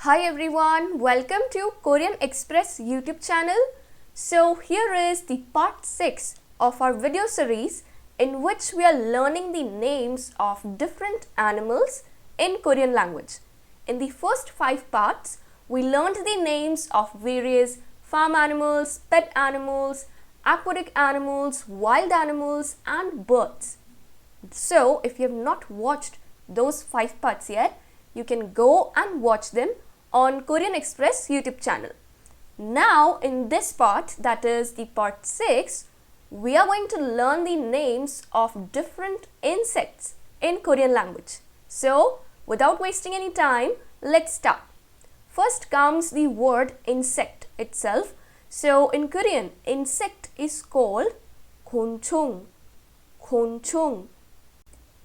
Hi everyone, welcome to Korean Express YouTube channel. So here is the part 6 of our video series in which we are learning the names of different animals in Korean language. In the first 5 parts, we learned the names of various farm animals, pet animals, aquatic animals, wild animals and birds. So if you have not watched those 5 parts yet, you can go and watch them on Korean Express YouTube channel. Now in this part, that is the part 6, we are going to learn the names of different insects in Korean language. So without wasting any time, let's start. First comes the word insect itself. So in Korean, insect is called 곤충, 곤충.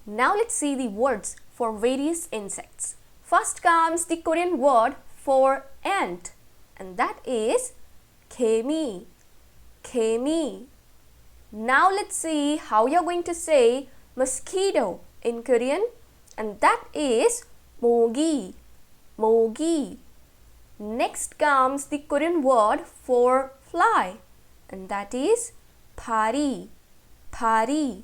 Now let's see the words for various insects. First comes the Korean word for ant, and that is 개미, 개미. Now let's see how you're going to say mosquito in Korean, and that is 모기, 모기. Next comes the Korean word for fly, and that is 파리, 파리.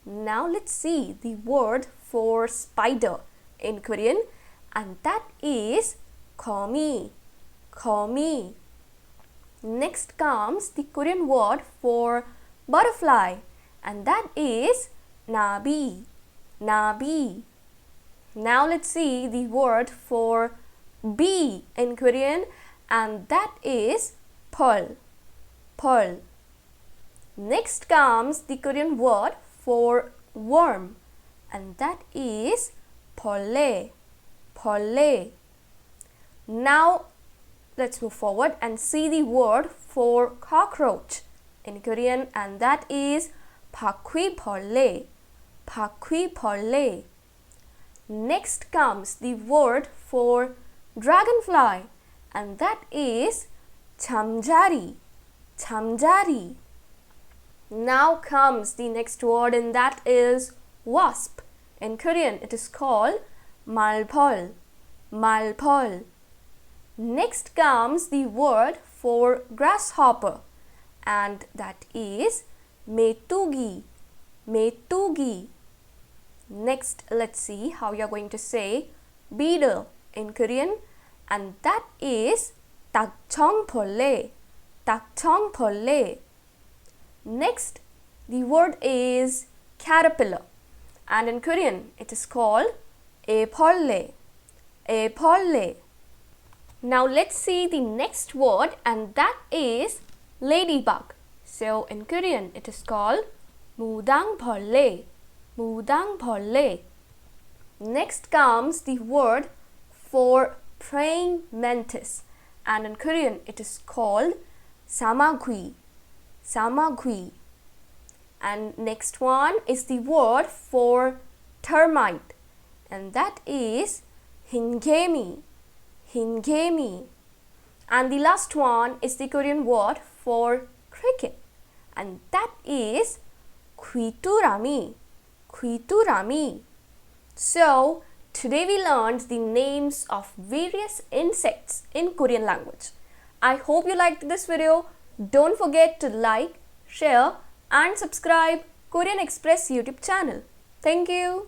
Now let's see the word for spider in Korean, and that is 거미, 거미. Next comes the Korean word for butterfly, and that is 나비, 나비. Now let's see the word for bee in Korean, and that is 펄, 펄. Next comes the Korean word for worm, and that is 벌레, 벌레. Now let's move forward and see the word for cockroach in Korean, and that is 바퀴벌레, 바퀴벌레. Next comes the word for dragonfly, and that is 잠자리, 잠자리. Now comes the next word, and that is wasp. In Korean, it is called 말벌, 말벌. Next comes the word for grasshopper, and that is 메뚜기, 메뚜기. Next, let's see how you're going to say beetle in Korean, and that is 딱청벌레, 딱청벌레. Next, the word is caterpillar, and in Korean it is called 애벌레, 애벌레. Now let's see the next word, and that is ladybug. So in Korean it is called 무당벌레, 무당벌레. Next comes the word for praying mantis, and in Korean it is called 사마귀, 사마귀. And next one is the word for termite, and that is 흰개미, 흰개미. And the last one is the Korean word for cricket, and that is 귀뚜라미, 귀뚜라미. So today we learned the names of various insects in Korean language. I hope you liked this video. Don't forget to like, share and subscribe Korean Express YouTube channel. Thank you.